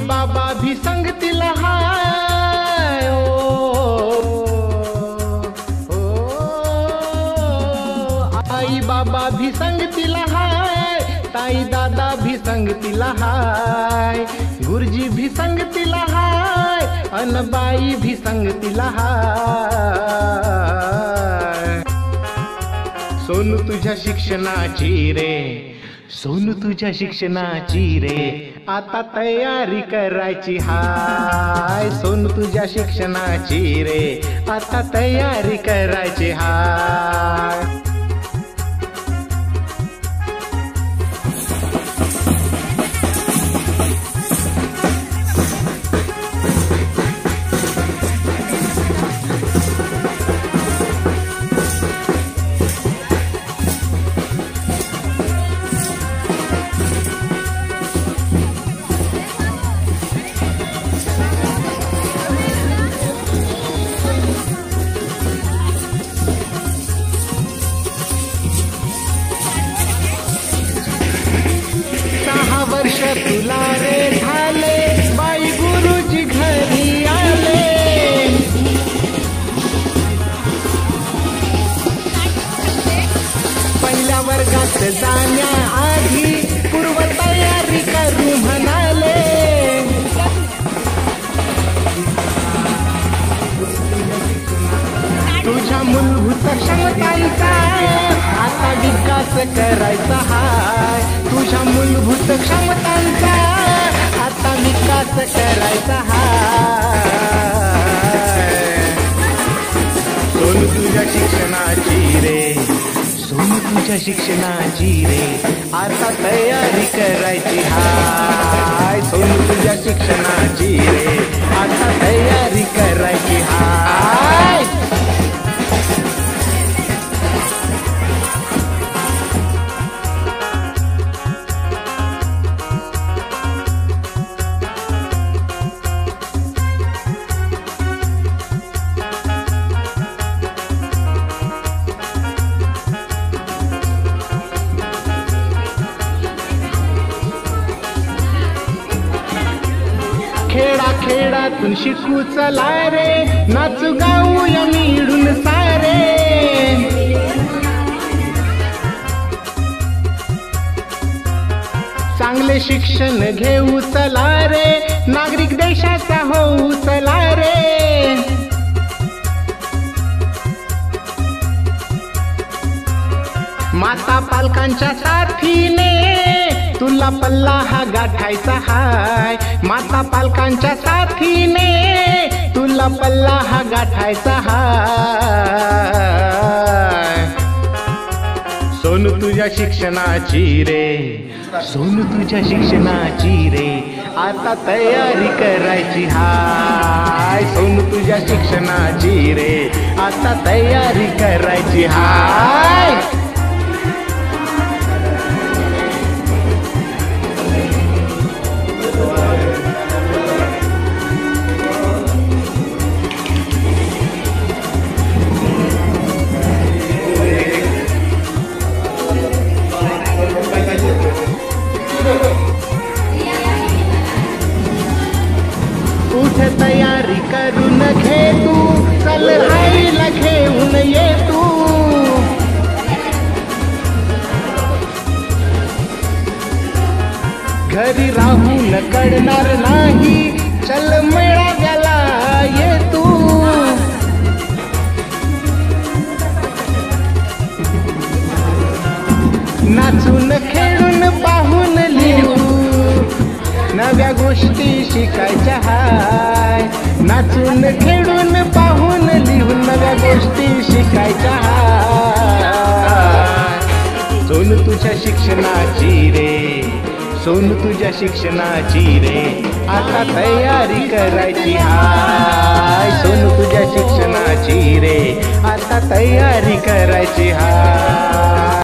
बाबा भी संगतीला हाय, आई बाबा भी संगतीला हाय, ताई दादा भी संगतीला हाय, गुरुजी भी संगतीला हाय, अनबाई भी संगतीला हाय। सोनू तुझ्या शिक्षणाची रे, सोनू तुझ्या शिक्षणाची रे, आता तयारी करायची हाय। सोनू तुझ्या शिक्षणाची रे, आता तयारी करायची हाय। वर्ष तुला रे झाले, बाई गुरुजी घरी आले। पहिल्या वर्गात जाण्याआधी पूर्व तयारी करू म्हणाले। तुझ्या मूलभूत क्षमतांचा आता विकास करायचा हाय। तुझ्या मूलभूत क्षमतांचा आता विकास करायचा हाय। सोनू तुझ्या शिक्षणाची रे, सोनू तुझ्या शिक्षणाची रे, आता तयारी करायची हाय। सोनू तुझ्या शिक्षणाची रे, आता तयारी करायची हाय। खेडा खेडातून शिकू चला रे, नाचू गाऊया मिळून सारे। चांगले शिक्षण घेऊ चला रे, नागरिक देशाचा होऊ चला रे। माता पालकांच्या साथीने तुला पल्ला हा गाठायचा हाय। माता पालकांच्या साथीने तुला पल्ला हा गाठायचा हाय। सोनू तुझ्या शिक्षणाची रे, सोनू तुझ्या शिक्षणाची रे, आता तयारी करायची हाय। सोनू तुझ्या शिक्षणाची रे, आता तयारी करायची हाय। उठ तयारी करून घे तू, चल राईला घेऊन ये तू। घरी राहून कळणार नाही, चल मेळाव्याला ये तू। नाचून खेळून पाहून लिहू, नव्या गोष्टी शिकायच्या हाय। नाचून खेळून पाहून लिहून नव्या गोष्टी शिकायच्या हाय। सोनू तुझ्या शिक्षणाची रे, सोनू तुझ्या शिक्षणाची रे, आता तयारी करायची हाय। सोनू तुझ्या शिक्षणाची रे, आता तयारी करायची हाय।